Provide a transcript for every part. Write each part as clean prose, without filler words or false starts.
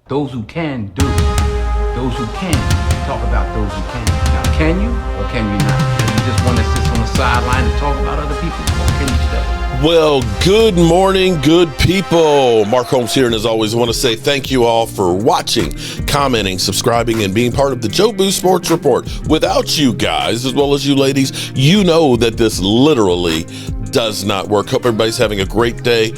Those who can do. Those who can talk about those who can. Now, can you or can you not? Do you just want to sit on the sideline and talk about other people, or can you stay? Well, good morning, good people. Mark Holmes here, and as always, I want to say thank you all for watching, commenting, subscribing, and being part of the Joe Boo Sports Report. Without you guys, as well as you ladies, you know that this literally does not work. Hope everybody's having a great day.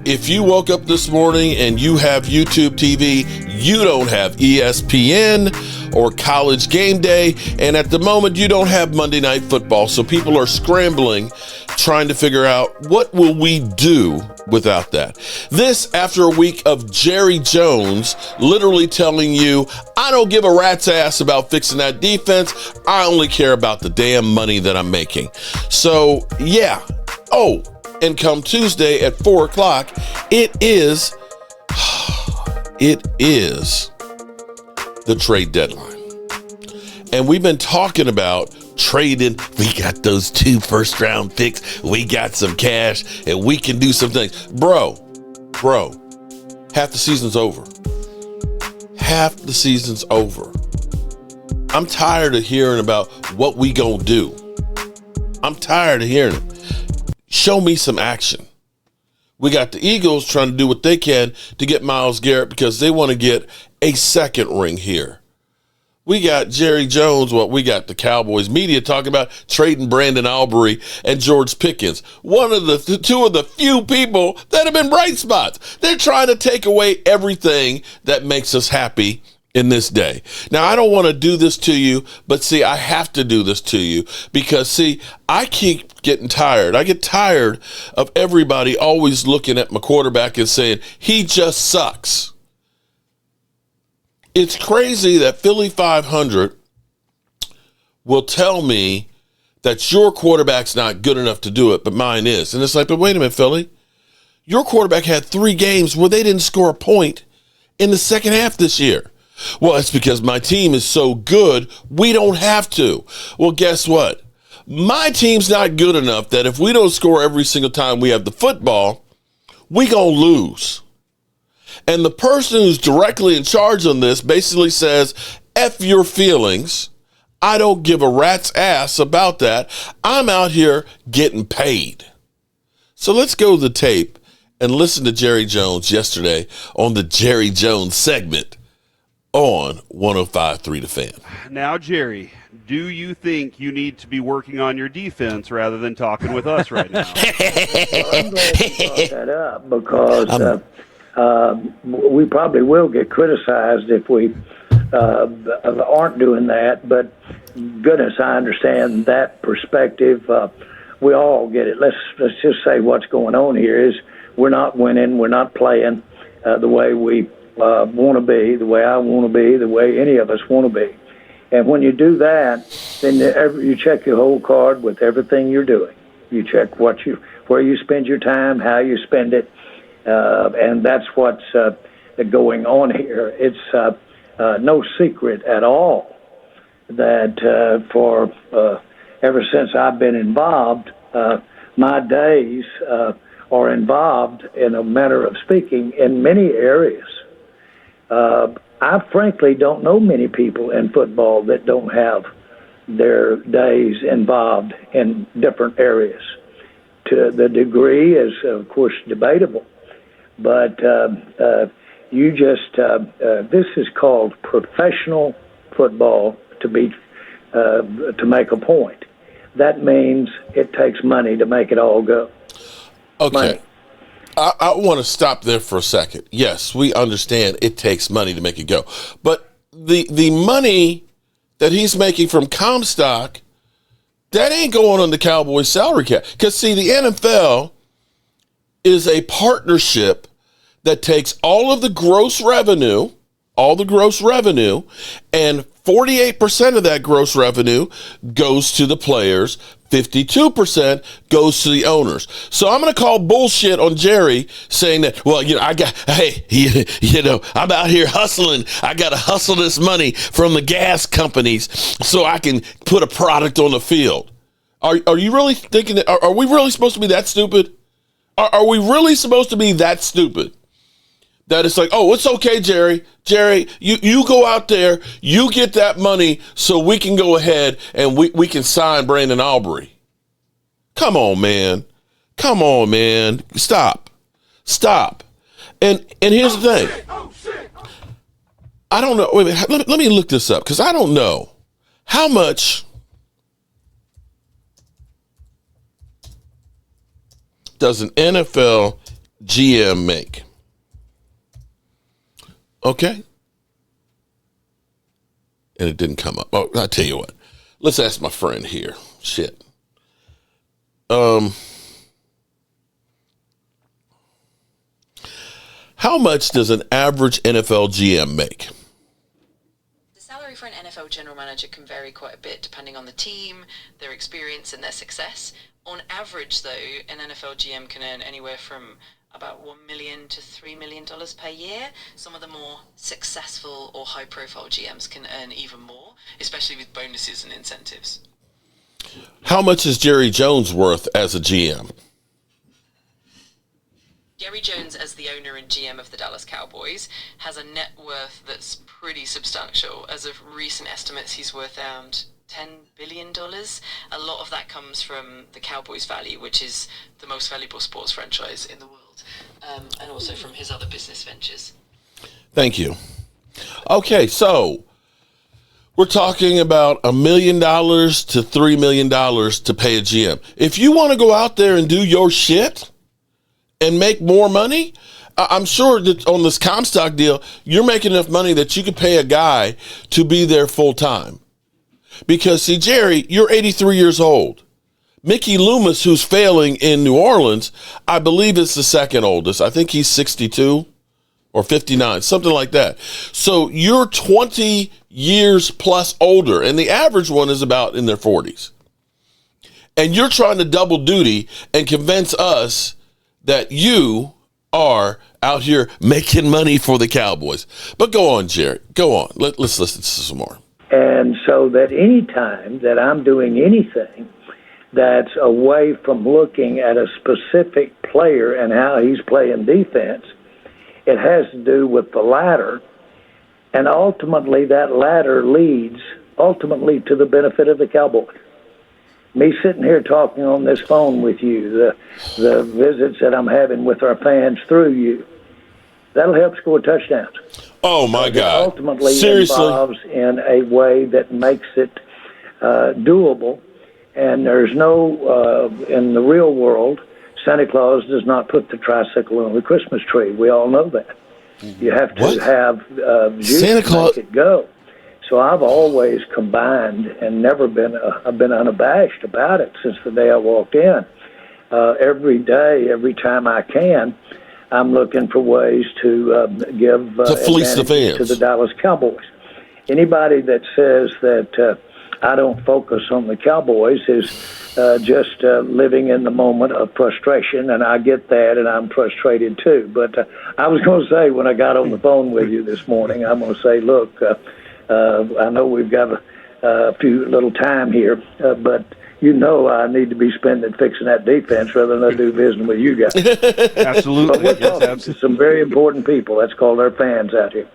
If you woke up this morning and you have YouTube TV, you don't have ESPN or College Game Day, and at the moment you don't have Monday Night Football, so people are scrambling trying to figure out what will we do without that. This after a week of Jerry Jones literally telling you, I don't give a rat's ass about fixing that defense. I only care about the damn money that I'm making. So yeah. Oh, and come Tuesday at 4 o'clock, it is the trade deadline. And we've been talking about trading. We got those 2 first-round picks. We got some cash, and we can do some things. Bro, half the season's over. Half the season's over. I'm tired of hearing about what we gonna do. I'm tired of hearing it. Show me some action. We got the Eagles trying to do what they can to get Myles Garrett because they want to get a second ring here. We got Jerry Jones, we got the Cowboys media talking about trading Brandon Albury and George Pickens. One of the two of the few people that have been bright spots. They're trying to take away everything that makes us happy in this day. Now, I don't want to do this to you, but see, I have to do this to you because, see, I keep getting tired. I get tired of everybody always looking at my quarterback and saying, he just sucks. It's crazy that Philly 500 will tell me that your quarterback's not good enough to do it, but mine is. And it's like, but wait a minute, Philly. Your quarterback had 3 games where they didn't score a point in the second half this year. Well, it's because my team is so good, we don't have to. Well, guess what? My team's not good enough that if we don't score every single time we have the football, we gonna lose. And the person who's directly in charge on this basically says, F your feelings. I don't give a rat's ass about that. I'm out here getting paid. So let's go to the tape and listen to Jerry Jones yesterday on the Jerry Jones segment on 105.3 The Fan. Now, Jerry, do you think you need to be working on your defense rather than talking with us right now? Well, I'm glad you brought that up because we probably will get criticized if we aren't doing that. But goodness, I understand that perspective. We all get it. Let's just say what's going on here is we're not winning. We're not playing the way we want to be, the way I want to be, the way any of us want to be. And when you do that, then you check your whole card with everything you're doing. You check where you spend your time, how you spend it, and that's what's going on here. It's no secret at all that for ever since I've been involved, my days are involved, in a manner of speaking, in many areas. I frankly don't know many people in football that don't have their days involved in different areas. To the degree is, of course, debatable. But this is called professional football to make a point. That means it takes money to make it all go. Okay. Money. I want to stop there for a second. Yes, we understand it takes money to make it go. But the money that he's making from Comstock, that ain't going on the Cowboys salary cap. Because, see, the NFL is a partnership that takes all of the gross revenue, and 48% of that gross revenue goes to the players, 52% goes to the owners. So I'm going to call bullshit on Jerry saying that, well, I'm out here hustling. I got to hustle this money from the gas companies so I can put a product on the field. Are you really thinking that? Are we really supposed to be that stupid? Are we really supposed to be that stupid? that it's like, oh, it's okay, Jerry. Jerry, you go out there, you get that money so we can go ahead and we can sign Brandon Aubrey. Come on, man. Come on, man. Stop. And here's the thing. I don't know. Wait a minute, let me look this up because I don't know how much does an NFL GM make? Okay. And it didn't come up. Oh, I'll tell you what. Let's ask my friend here. Shit. How much does an average NFL GM make? The salary for an NFL general manager can vary quite a bit depending on the team, their experience, and their success. On average, though, an NFL GM can earn anywhere from about $1 million to $3 million per year. Some of the more successful or high-profile GMs can earn even more, especially with bonuses and incentives. How much is Jerry Jones worth as a GM? Jerry Jones, as the owner and GM of the Dallas Cowboys, has a net worth that's pretty substantial. As of recent estimates, he's worth around $10 billion. A lot of that comes from the Cowboys value, which is the most valuable sports franchise in the world, and also from his other business ventures. Thank you. Okay, so we're talking about $1 million to $3 million to pay a GM. If you want to go out there and do your shit and make more money, I'm sure that on this Comstock deal, you're making enough money that you could pay a guy to be there full time. Because, see, Jerry, you're 83 years old. Mickey Loomis, who's failing in New Orleans, I believe is the second oldest. I think he's 62 or 59, something like that. So you're 20 years plus older, and the average one is about in their 40s. And you're trying to double duty and convince us that you are out here making money for the Cowboys. But go on, Jerry. Go on. Let's listen to some more. And so that any time that I'm doing anything that's away from looking at a specific player and how he's playing defense, it has to do with the ladder. And ultimately, that ladder leads ultimately to the benefit of the Cowboys. Me sitting here talking on this phone with you, the visits that I'm having with our fans through you, that'll help score touchdowns. Oh, my God. Ultimately Seriously? involves in a way that makes it doable. And there's no, in the real world, Santa Claus does not put the tricycle on the Christmas tree. We all know that. You have to have juice Santa to Claus make it go. So I've always combined and never been, I've been unabashed about it since the day I walked in. Every day, every time I can, I'm looking for ways to give to fleece the advantage fans to the Dallas Cowboys. Anybody that says that I don't focus on the Cowboys is just living in the moment of frustration, and I get that, and I'm frustrated too. But I was going to say when I got on the phone with you this morning, I'm going to say, look, I know we've got a few little time here, but you know I need to be spending fixing that defense rather than I do visiting with you guys. Absolutely. But we're talking to some very important people. That's called our fans out here.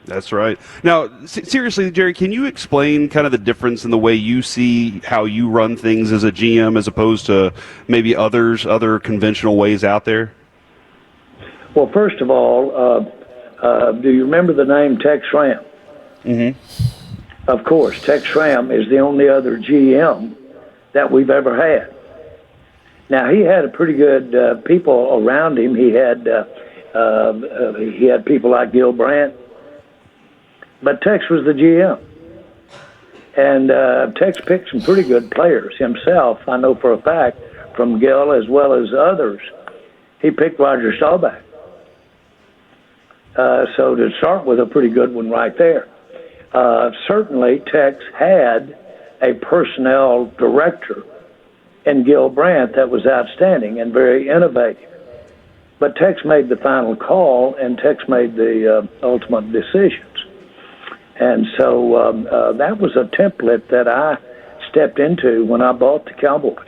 That's right. Now, seriously, Jerry, can you explain kind of the difference in the way you see how you run things as a GM as opposed to maybe other conventional ways out there? Well, first of all, do you remember the name Tex Schramm? Mm-hmm. Of course, Tex Schramm is the only other GM that we've ever had. Now, he had a pretty good people around him. He had people like Gil Brandt, but Tex was the GM. And Tex picked some pretty good players himself. I know for a fact from Gil as well as others. He picked Roger Staubach. So to start with, a pretty good one right there. Certainly, Tex had a personnel director in Gil Brandt that was outstanding and very innovative. But Tex made the final call, and Tex made the ultimate decisions. And so that was a template that I stepped into when I bought the Cowboys.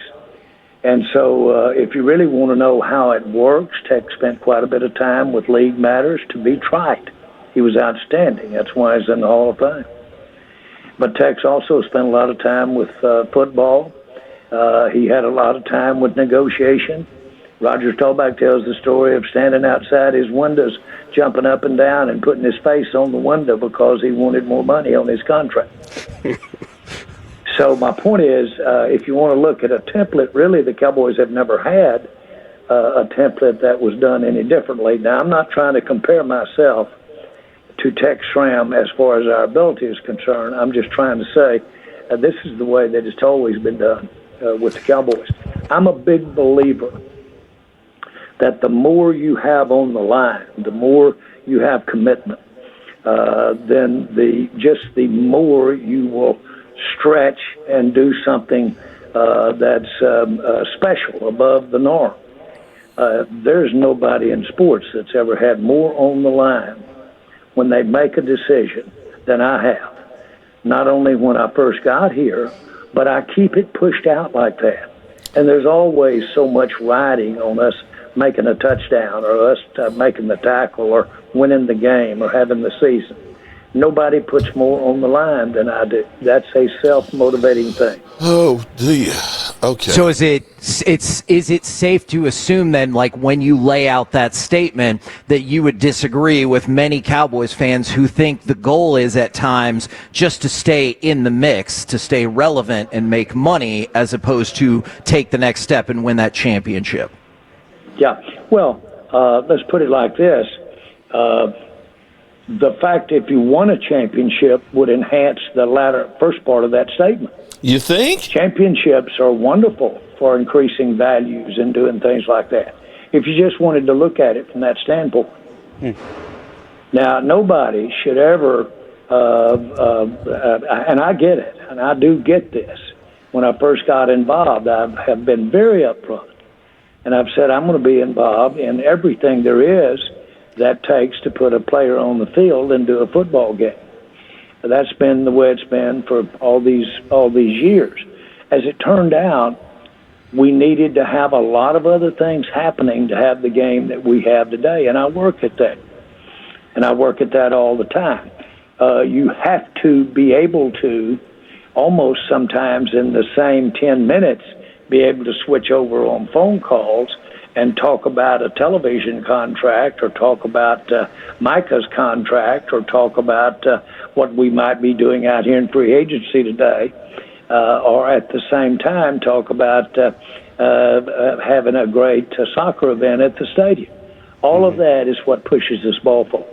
And so if you really want to know how it works, Tech spent quite a bit of time with League Matters to be trite. He was outstanding. That's why he's in the Hall of Fame. But Tech's also spent a lot of time with football. He had a lot of time with negotiation. Roger Staubach tells the story of standing outside his windows, jumping up and down and putting his face on the window because he wanted more money on his contract. So my point is, if you want to look at a template, really the Cowboys have never had a template that was done any differently. Now, I'm not trying to compare myself to Tech Schramm as far as our ability is concerned. I'm just trying to say this is the way that it's always been done with the Cowboys. I'm a big believer that the more you have on the line, the more you have commitment, then the more you will stretch and do something that's special, above the norm. There's nobody in sports that's ever had more on the line when they make a decision than I have. Not only when I first got here, but I keep it pushed out like that. And there's always so much riding on us making a touchdown or us making the tackle or winning the game or having the season. Nobody puts more on the line than I do. That's a self-motivating thing. Oh, dear. Okay. So is it safe to assume then, like when you lay out that statement, that you would disagree with many Cowboys fans who think the goal is at times just to stay in the mix, to stay relevant and make money, as opposed to take the next step and win that championship? Yeah. Well, let's put it like this. The fact if you won a championship would enhance the first part of that statement. You think? Championships are wonderful for increasing values and doing things like that, if you just wanted to look at it from that standpoint. Now, nobody should ever, and I get it, and I do get this. When I first got involved, I have been very upfront, and I've said I'm going to be involved in everything there is that takes to put a player on the field and do a football game. That's been the way it's been for all these years. As it turned out, we needed to have a lot of other things happening to have the game that we have today, and I work at that. And I work at that all the time. You have to be able to, almost sometimes in the same 10 minutes, be able to switch over on phone calls and talk about a television contract or talk about Micah's contract or talk about what we might be doing out here in free agency today, or at the same time talk about having a great soccer event at the stadium. All of that is what pushes this ball forward.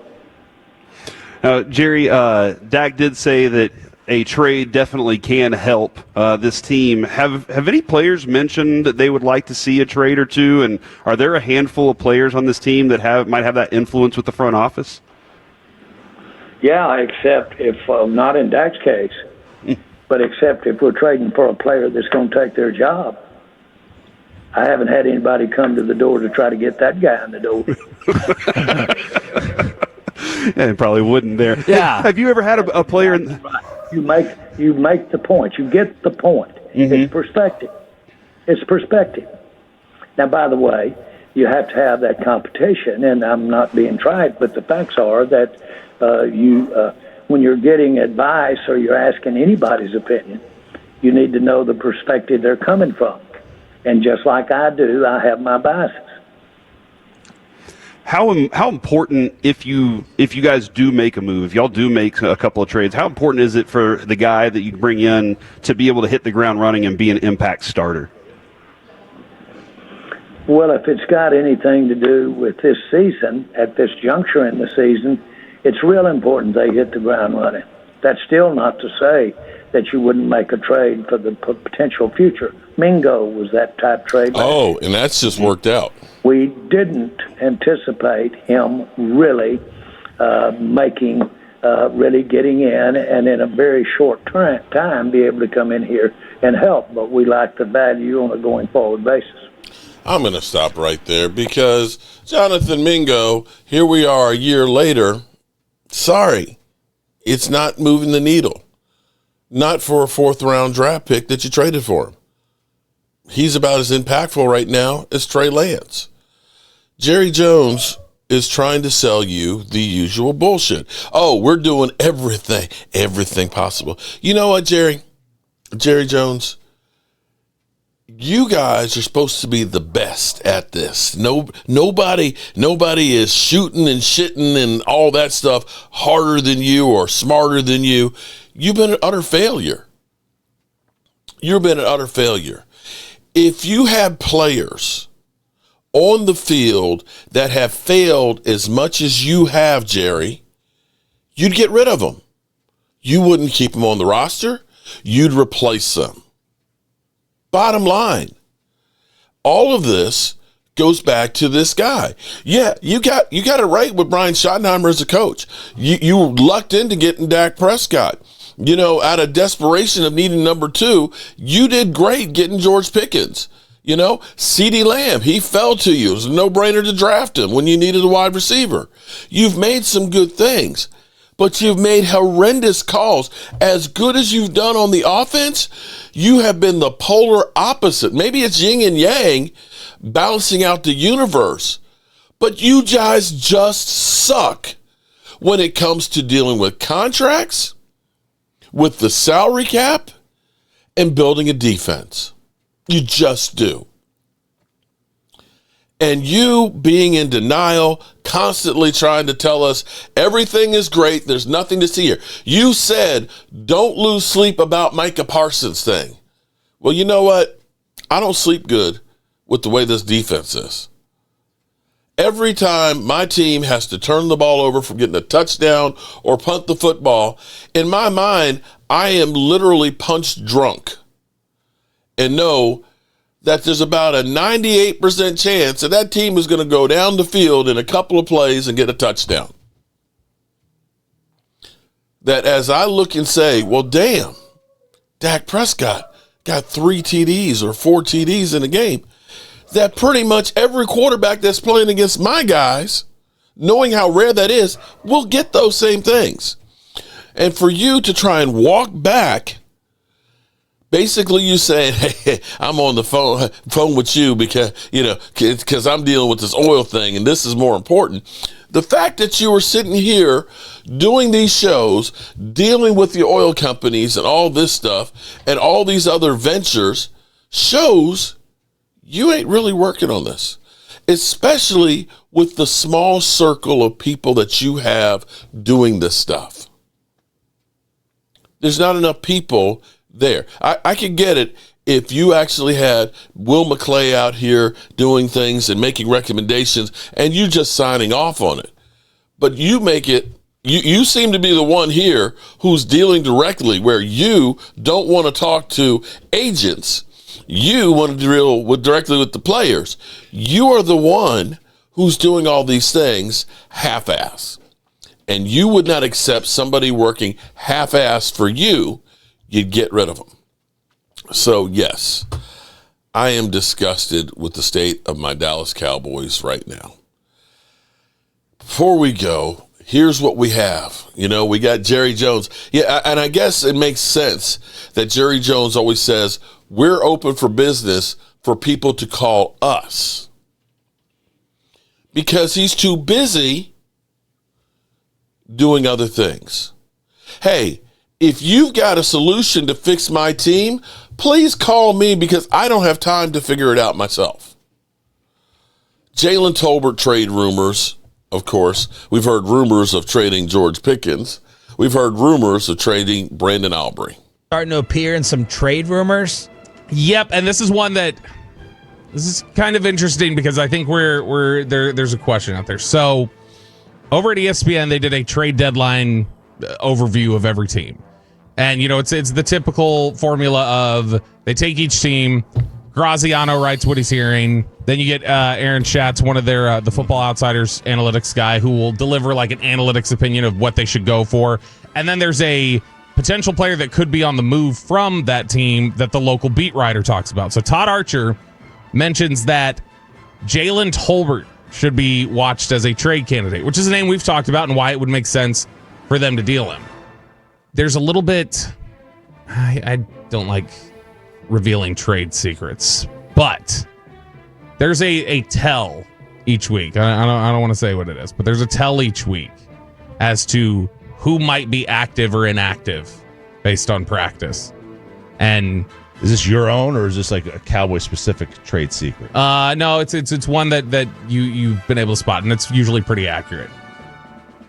Jerry, Dak did say that a trade definitely can help this team. Have any players mentioned that they would like to see a trade or two? And are there a handful of players on this team that might have that influence with the front office? Yeah, except if not in Dak's case, but except if we're trading for a player that's going to take their job. I haven't had anybody come to the door to try to get that guy in the door. Yeah, it probably wouldn't there. Yeah. Have you ever had a player in? You make the point. You get the point. Mm-hmm. It's perspective. It's perspective. Now, by the way, you have to have that competition, and I'm not being trite, but the facts are that when you're getting advice or you're asking anybody's opinion, you need to know the perspective they're coming from. And just like I do, I have my biases. How important, if you guys do make a move, if y'all do make a couple of trades, how important is it for the guy that you bring in to be able to hit the ground running and be an impact starter? Well, if it's got anything to do with this season, at this juncture in the season, it's real important they hit the ground running. That's still not to say that you wouldn't make a trade for the potential future. Mingo was that type trade. Oh, and that's just worked out. We didn't anticipate him really really getting in and in a very short time be able to come in here and help. But we like the value on a going forward basis. I'm going to stop right there because Jonathan Mingo, here we are a year later. Sorry, it's not moving the needle. Not for a fourth-round draft pick that you traded for him. he's about as impactful right now as Trey Lance. Jerry Jones is trying to sell you the usual bullshit. Oh, we're doing everything possible. You know what, Jerry Jones? You guys are supposed to be the best at this. Nobody is shooting and shitting and all that stuff harder than you or smarter than you. You've been an utter failure. You've been an utter failure. If you had players on the field that have failed as much as you have, Jerry, you'd get rid of them. You wouldn't keep them on the roster. You'd replace them. Bottom line, all of this goes back to this guy. Yeah, you got it right with Brian Schottenheimer as a coach. You lucked into getting Dak Prescott. You know, out of desperation of needing number 2, you did great getting George Pickens. You know, CeeDee Lamb, he fell to you. It was a no-brainer to draft him when you needed a wide receiver. You've made some good things, but you've made horrendous calls. As good as you've done on the offense, you have been the polar opposite. Maybe it's yin and yang balancing out the universe, but you guys just suck when it comes to dealing with contracts, with the salary cap, and building a defense. You just do. And you being in denial, constantly trying to tell us everything is great, there's nothing to see here. You said, don't lose sleep about Micah Parsons thing. Well, you know what? I don't sleep good with the way this defense is. Every time my team has to turn the ball over from getting a touchdown or punt the football, in my mind, I am literally punch drunk and know that there's about a 98% chance that team is going to go down the field in a couple of plays and get a touchdown. That as I look and say, well, damn, Dak Prescott got 3 TDs or 4 TDs in a game, that pretty much every quarterback that's playing against my guys, knowing how rare that is, will get those same things. And for you to try and walk back, basically you saying, hey, I'm on the phone with you because I'm dealing with this oil thing and this is more important. The fact that you were sitting here doing these shows, dealing with the oil companies and all this stuff and all these other ventures shows you ain't really working on this, especially with the small circle of people that you have doing this stuff. There's not enough people there. I could get it if you actually had Will McClay out here doing things and making recommendations and you just signing off on it. But you make it, you seem to be the one here who's dealing directly, where you don't want to talk to agents. You want to deal directly with the players. You are the one who's doing all these things half-ass. And you would not accept somebody working half-ass for you. You'd get rid of them. So, yes, I am disgusted with the state of my Dallas Cowboys right now. Before we go, here's what we have. You know, we got Jerry Jones. Yeah, and I guess it makes sense that Jerry Jones always says, we're open for business for people to call us. Because he's too busy doing other things. Hey, if you've got a solution to fix my team, please call me because I don't have time to figure it out myself. Jalen Tolbert trade rumors, of course. We've heard rumors of trading George Pickens. We've heard rumors of trading Brandon Aubrey. Starting to appear in some trade rumors. Yep, and this is one that this is kind of interesting because I think we're there's a question out there. So over at ESPN, they did a trade deadline overview of every team. And, you know, it's the typical formula of they take each team, Graziano writes what he's hearing, then you get Aaron Schatz, one of their the Football Outsiders analytics guy, who will deliver like an analytics opinion of what they should go for. And then there's a potential player that could be on the move from that team that the local beat writer talks about. So Todd Archer mentions that Jalen Tolbert should be watched as a trade candidate, which is a name we've talked about and why it would make sense for them to deal him. There's a little bit, I don't like revealing trade secrets, But there's a tell each week. I don't want to say what it is, but there's a tell each week as to who might be active or inactive based on practice. And is this your own, or is this like a Cowboy-specific trade secret? No, it's one that you've been able to spot, and it's usually pretty accurate.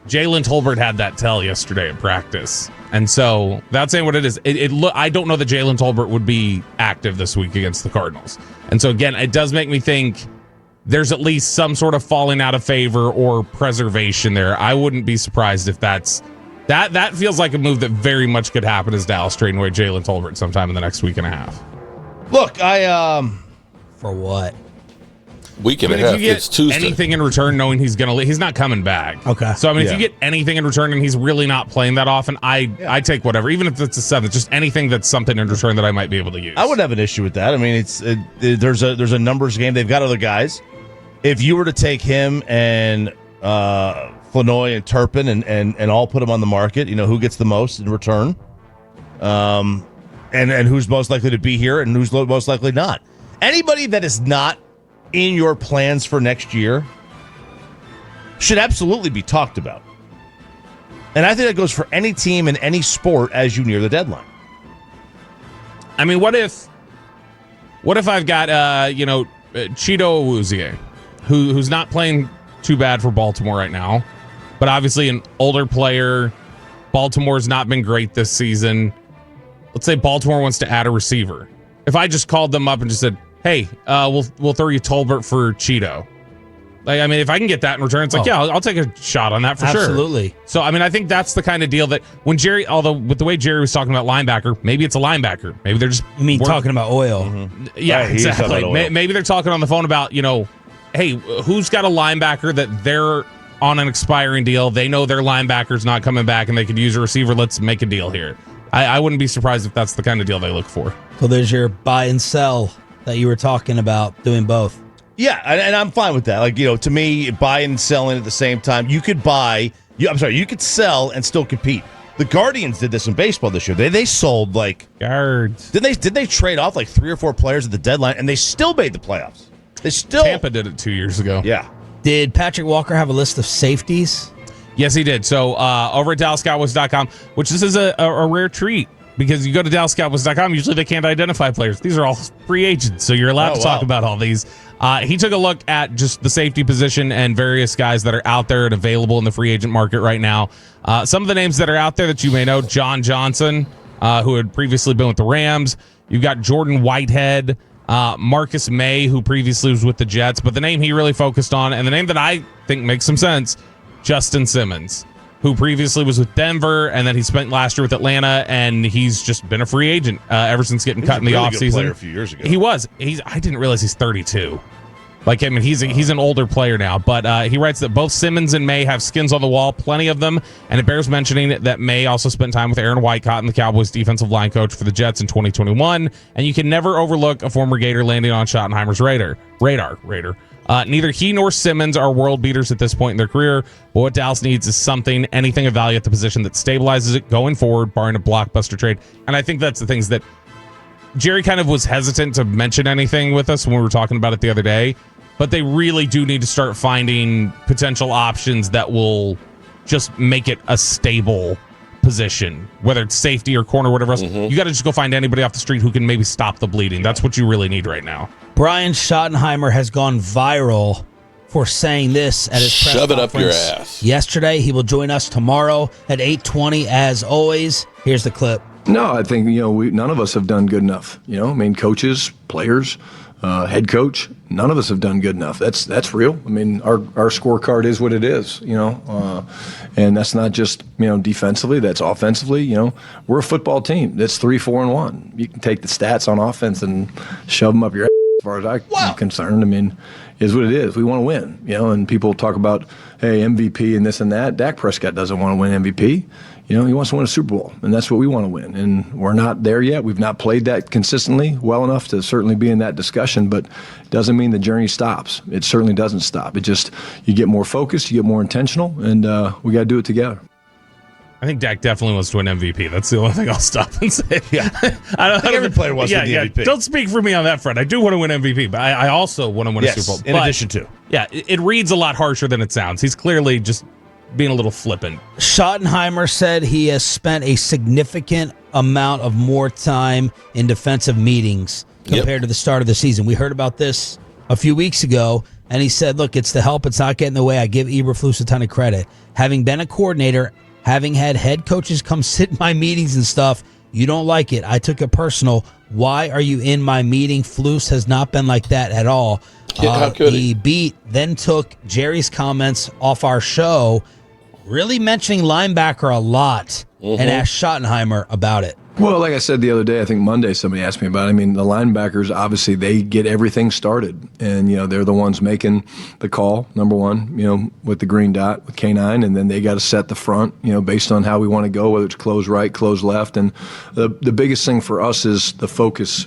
Jalen Tolbert had that tell yesterday at practice, and so without saying what it is, I don't know that Jalen Tolbert would be active this week against the Cardinals. And so again, it does make me think there's at least some sort of falling out of favor or preservation there. I wouldn't be surprised if that feels like a move that very much could happen as Dallas trading away Jalen Tolbert sometime in the next week and a half. Look, For what? Week and a If half. you get It's Tuesday. anything in return, knowing he's not coming back. Okay. So I mean, Yeah. if you get anything in return and he's really not playing that often, I take whatever, even if it's a 7th, just anything that's something in return that I might be able to use. I wouldn't have an issue with that. I mean, there's a numbers game. They've got other guys. If you were to take him and Flanoy and Turpin and all put them on the market, who gets the most in return, and who's most likely to be here and who's most likely not. Anybody that is not in your plans for next year should absolutely be talked about. And I think that goes for any team in any sport as you near the deadline. I mean, what if I've got Cheeto Awuzie, who's not playing too bad for Baltimore right now, but obviously an older player. Baltimore's not been great this season. Let's say Baltimore wants to add a receiver. If I just called them up and just said, "Hey, we'll throw you Tolbert for Cheeto," like, I mean, if I can get that in return, it's like, yeah, I'll take a shot on that for sure. Absolutely. So, I mean, I think that's the kind of deal that when Jerry, although with the way Jerry was talking about linebacker, maybe it's a linebacker. Maybe they're just You mean talking about oil? Yeah, Right, he's talking exactly. about oil. Maybe they're talking on the phone about, hey, who's got a linebacker that they're on an expiring deal? They know their linebacker's not coming back and they could use a receiver. Let's make a deal here. I wouldn't be surprised if that's the kind of deal they look for. So there's your buy and sell that you were talking about, doing both. Yeah, and I'm fine with that. Like, to me, buying and selling at the same time. You could you could sell and still compete. The Guardians did this in baseball this year. They sold Guards. did they trade off like 3 or 4 players at the deadline, and they still made the playoffs. They still Tampa did it 2 years ago. Yeah. Did Patrick Walker have a list of safeties? Yes, he did. So over at DallasCowboys.com, which this is a rare treat because you go to DallasCowboys.com, usually they can't identify players. These are all free agents, so you're allowed to talk about all these. He took a look at just the safety position and various guys that are out there and available in the free agent market right now. Some of the names that are out there that you may know, John Johnson, who had previously been with the Rams. You've got Jordan Whitehead, Marcus May, who previously was with the Jets. But the name he really focused on, and the name that I think makes some sense, Justin Simmons, who previously was with Denver, and then he spent last year with Atlanta, and he's just been a free agent ever since getting cut in the offseason. A few years ago. He was. I didn't realize he's 32. Like, I mean, he's an older player now, but he writes that both Simmons and May have skins on the wall, plenty of them, and it bears mentioning that May also spent time with Aaron Whitecott, the Cowboys defensive line coach for the Jets in 2021, and you can never overlook a former Gator landing on Schottenheimer's radar. Neither he nor Simmons are world beaters at this point in their career, but what Dallas needs is anything of value at the position that stabilizes it going forward, barring a blockbuster trade, and I think that's the things that Jerry kind of was hesitant to mention anything with us when we were talking about it the other day, but they really do need to start finding potential options that will just make it a stable position, whether it's safety or corner, whatever else. You got to just go find anybody off the street who can maybe stop the bleeding. That's what you really need right now. Brian Schottenheimer has gone viral for saying this at his press Shove it conference up your ass. yesterday. He will join us tomorrow at 8:20 as always. Here's the clip. No, I think, none of us have done good enough. Coaches, players, head coach, none of us have done good enough. That's real. I mean, our scorecard is what it is, and that's not just, defensively, that's offensively, we're a football team that's 3-4-1. You can take the stats on offense and shove them up your ass as far as I'm concerned. I mean, is what it is. We want to win, and people talk about, hey, MVP and this and that. Dak Prescott doesn't want to win MVP. He wants to win a Super Bowl, and that's what we want to win. And we're not there yet. We've not played that consistently well enough to certainly be in that discussion, but it doesn't mean the journey stops. It certainly doesn't stop. It just, you get more focused, you get more intentional, and we got to do it together. I think Dak definitely wants to win MVP. That's the only thing I'll stop and say. Yeah. I think every player wants to win the MVP. Don't speak for me on that front. I do want to win MVP, but I also want to win a Super Bowl. In addition to. Yeah, it reads a lot harsher than it sounds. He's clearly just being a little flippant. Schottenheimer said he has spent a significant amount of more time in defensive meetings compared to the start of the season. We heard about this a few weeks ago, and he said, look, it's the help. It's not getting in the way. I give Eberflus a ton of credit. Having been a coordinator, having had head coaches come sit in my meetings and stuff, you don't like it. I took it personal. Why are you in my meeting? Flus has not been like that at all. How could he? The beat then took Jerry's comments off our show, really mentioning linebacker a lot, and asked Schottenheimer about it. Well, like I said the other day, I think Monday somebody asked me about it. I mean, the linebackers, obviously, they get everything started. And, they're the ones making the call, number one, with the green dot, with K9. And then they got to set the front, based on how we want to go, whether it's close right, close left. And the biggest thing for us is the focus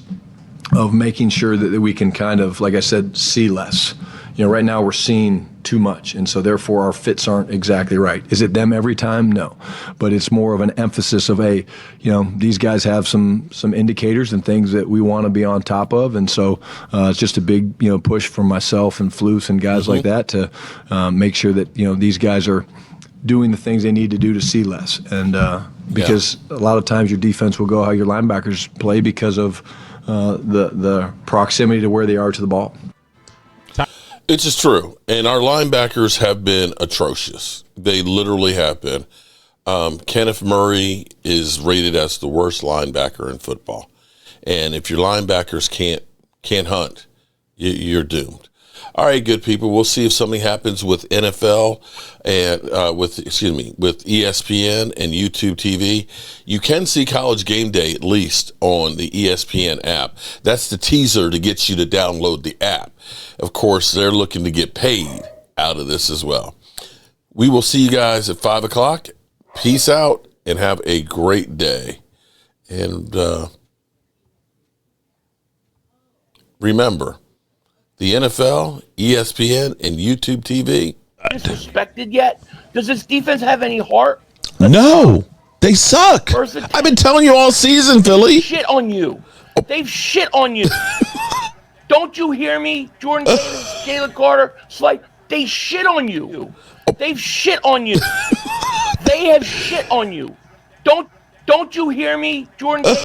of making sure that we can kind of, like I said, see less. Right now we're seeing too much, and so therefore our fits aren't exactly right. Is it them every time? No. But it's more of an emphasis of, these guys have some indicators and things that we want to be on top of, and so it's just a big, push for myself and Flus and guys like that to make sure that, these guys are doing the things they need to do to see less. And because a lot of times your defense will go how your linebackers play because of the proximity to where they are to the ball. It's just true. And our linebackers have been atrocious. They literally have been. Kenneth Murray is rated as the worst linebacker in football. And if your linebackers can't hunt, you're doomed. All right, good people. We'll see if something happens with NFL and with ESPN and YouTube TV. You can see College Game Day at least on the ESPN app. That's the teaser to get you to download the app. Of course, they're looking to get paid out of this as well. We will see you guys at 5 o'clock. Peace out and have a great day. And remember, the NFL, ESPN, and YouTube TV. Disrespected yet? Does this defense have any heart? No, they suck. I've been telling you all season, Philly. Shit on you. They've shit on you. Don't you hear me? Jordan Davis, Jalen Carter, they shit on you. They've shit on you. They have shit on you. Don't you hear me? Jordan Davis.